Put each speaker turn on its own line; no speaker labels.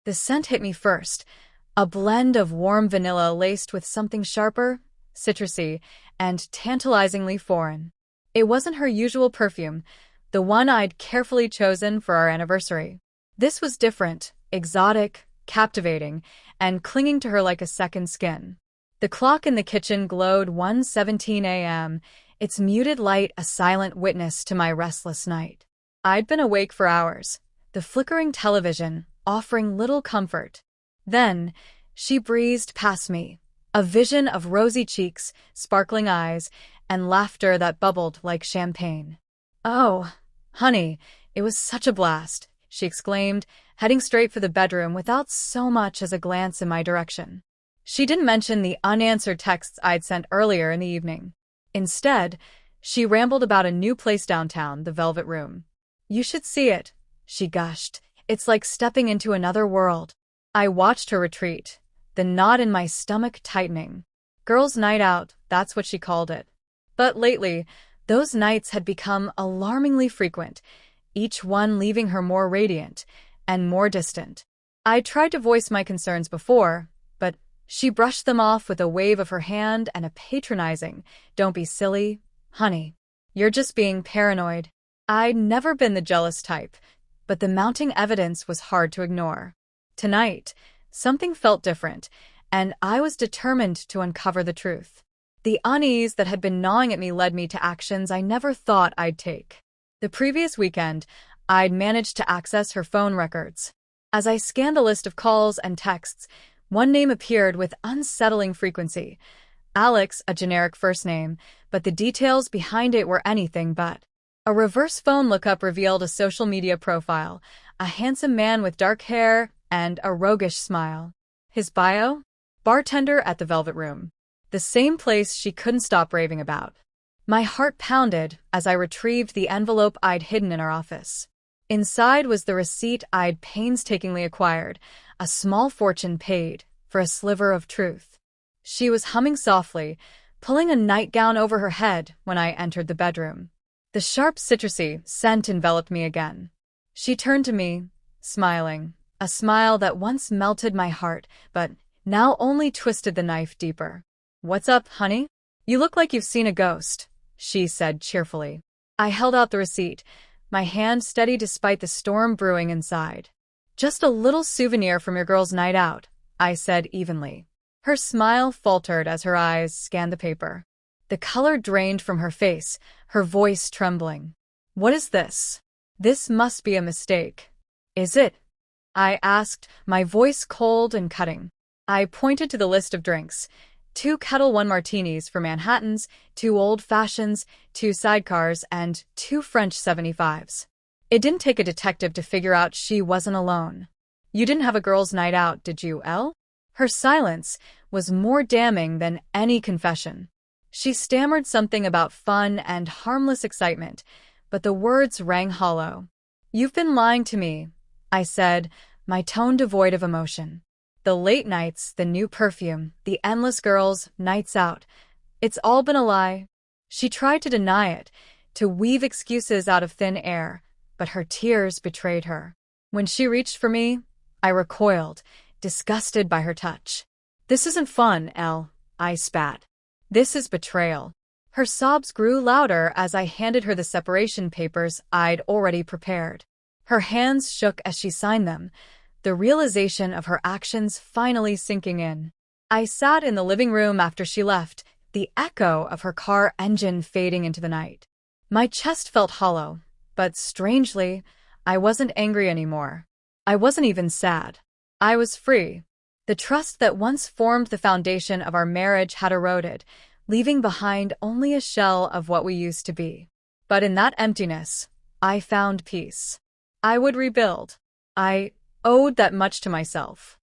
The scent hit me first, a blend of warm vanilla laced with something sharper, citrusy, and tantalizingly foreign. It wasn't her usual perfume, the one I'd carefully chosen for our anniversary. This was different, exotic, captivating, and clinging to her like a second skin. The clock in the kitchen glowed 1:17 a.m., its muted light a silent witness to my restless night. I'd been awake for hours, the flickering television offering little comfort. Then, she breezed past me, a vision of rosy cheeks, sparkling eyes, and laughter that bubbled like champagne. "Oh, honey, it was such a blast," she exclaimed, heading straight for the bedroom without so much as a glance in my direction. She didn't mention the unanswered texts I'd sent earlier in the evening. Instead, she rambled about a new place downtown, the Velvet Room. "You should see it," she gushed. "It's like stepping into another world." I watched her retreat, the knot in my stomach tightening. Girls' night out, that's what she called it. But lately, those nights had become alarmingly frequent, each one leaving her more radiant and more distant. I tried to voice my concerns before, but she brushed them off with a wave of her hand and a patronizing, "Don't be silly, honey. You're just being paranoid." I'd never been the jealous type, but the mounting evidence was hard to ignore. Tonight, something felt different, and I was determined to uncover the truth. The unease that had been gnawing at me led me to actions I never thought I'd take. The previous weekend, I'd managed to access her phone records. As I scanned the list of calls and texts, one name appeared with unsettling frequency. Alex, a generic first name, but the details behind it were anything but. A reverse phone lookup revealed a social media profile, a handsome man with dark hair and a roguish smile. His bio? Bartender at the Velvet Room. The same place she couldn't stop raving about. My heart pounded as I retrieved the envelope I'd hidden in our office. Inside was the receipt I'd painstakingly acquired, a small fortune paid for a sliver of truth. She was humming softly, pulling a nightgown over her head when I entered the bedroom. The sharp citrusy scent enveloped me again. She turned to me, smiling, a smile that once melted my heart, but now only twisted the knife deeper. "What's up, honey? You look like you've seen a ghost," she said cheerfully. I held out the receipt, my hand steady despite the storm brewing inside. "Just a little souvenir from your girl's night out," I said evenly. Her smile faltered as her eyes scanned the paper. The color drained from her face, her voice trembling. "What is this? This must be a mistake." "Is it?" I asked, my voice cold and cutting. I pointed to the list of drinks. 2 Ketel One martinis for Manhattans, 2 old fashions, 2 sidecars, and 2 French 75s. It didn't take a detective to figure out she wasn't alone. "You didn't have a girls' night out, did you, Elle?" Her silence was more damning than any confession. She stammered something about fun and harmless excitement, but the words rang hollow. "You've been lying to me," I said, my tone devoid of emotion. "The late nights, the new perfume, the endless girls, nights out. It's all been a lie." She tried to deny it, to weave excuses out of thin air, but her tears betrayed her. When she reached for me, I recoiled, disgusted by her touch. "This isn't fun, Elle," I spat. "This is betrayal." Her sobs grew louder as I handed her the separation papers I'd already prepared. Her hands shook as she signed them, the realization of her actions finally sinking in. I sat in the living room after she left, the echo of her car engine fading into the night. My chest felt hollow, but strangely, I wasn't angry anymore. I wasn't even sad. I was free. The trust that once formed the foundation of our marriage had eroded, leaving behind only a shell of what we used to be. But in that emptiness, I found peace. I would rebuild. I owed that much to myself.